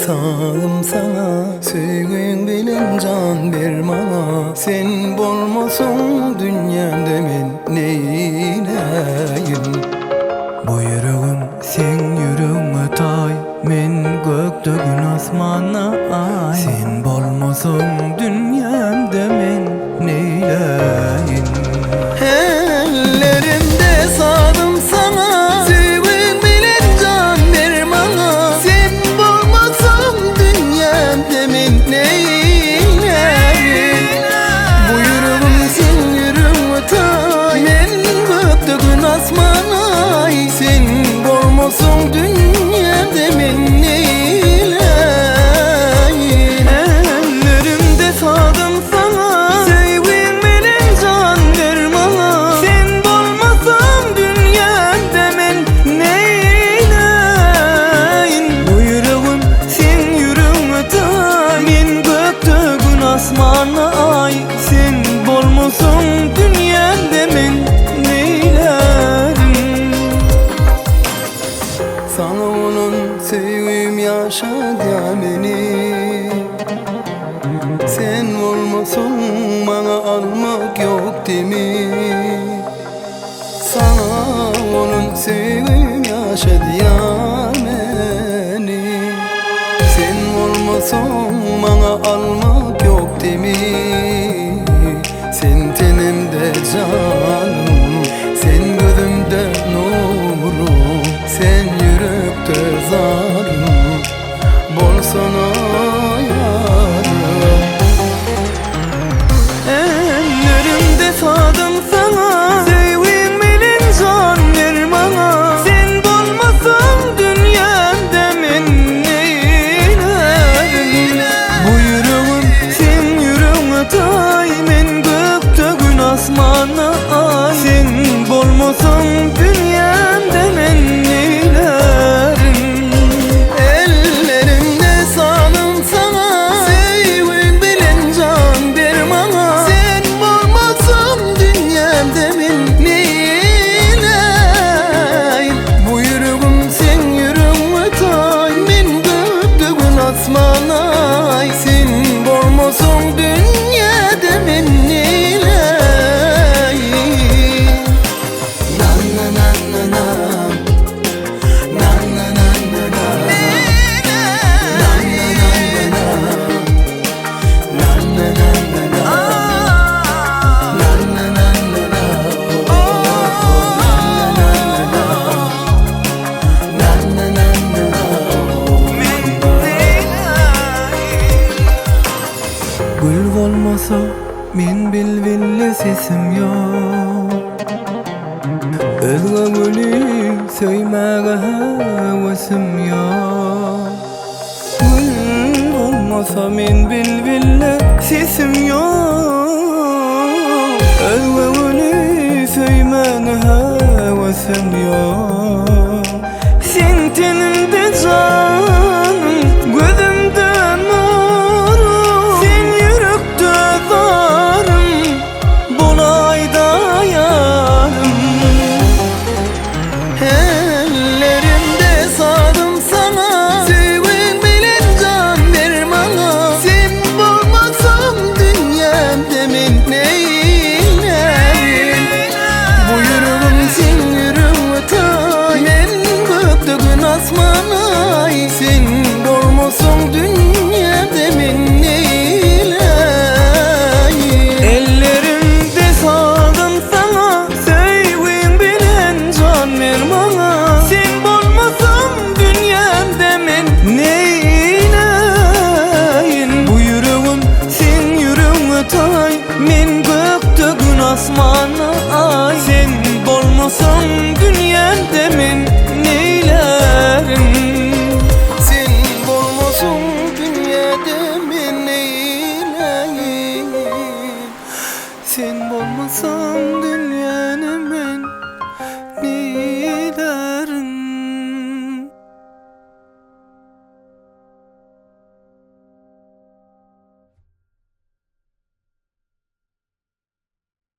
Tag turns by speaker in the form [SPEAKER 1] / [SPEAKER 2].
[SPEAKER 1] sağım sana, söýgün bilen can bermana. Sen bolmasaň dünýämde men neýleýin? Bu ýüregim sen ýüregiňe tay, men gökde gün asmana ay. Sen bolmasaň dünýämde men neýleýin? Ellerimde sağdım sana, söýgün bilen can bermana. Sen bolmasaň dünýämde men neýleýin? Bu ýüregim sen ýüregiňe tay, men gökde gün asmana ay. Sen bolmasaň dünýämde men neýleýin? Ellerimde sağdım sana, söýgün bilen can bermana. Sen bolmasaň dünýämde men neýleýin? Bu ýüregim sen ýüregiňe tay, men gökde gün asmana ay. Sen bolmasaň dünýämde men neýleýin? Sana onun söýgüm ýaşadýa meni. Sen olmasaň maňa almak ýok demi. Sana onun söýgüm ýaşadýa meni. Sen olmasaň maňa almak ýok demi. Sen tenimde canım, sen gözümde nurum, sen yürekte zarım, bolsana yarım. Ellerimde sağdım sana, söýgün bilen can bermana. Sen bolmasaň dünýämde men neýleýin? Bu ýüregim sen ýüregiňe tay, men gökde gün asmana ay. Sen bolmasaň dünýämde men neýleýin? Ellerimde sağdım sana, söýgün bilen can bermana. Sen bolmasaň dünýämde men neýleýin? Bu ýüregim sen ýüregiňe tay, men gökde gün asmana ay. Sen bolmasaň dünýäde men neýleýin? Na na na na na, na na na na na, na na na na na, na na na na na, na na na na na, na na na na. Gül bolmasa men bilbilli sesim ýok. Özge gülü söýmäge hewesim ýok. Gül bolmasa men bilbilli sesim ýok. Özge gülü söýmäge hewesim ýok. Sen tenimde canım, gözümde nurum, sen yürekte zarım, bolayda yarım. Ellerimde sağdım sana, söýgün bilen can bermana. Sen bolmasaň dünýämde men neýleýin? Bu ýüregim sen ýüregiňe tay, men gökde gün asmana ay. Sen bolmasaň dünýämde men neýleýin? Ellerimde sağdım sana, söýgün bilen can bermana. Sen bolmasaň dünýämde men neýleýin? Bu ýüregim sen ýüregiňe tay, men gökde gün asmana ay. Sen bolmasaň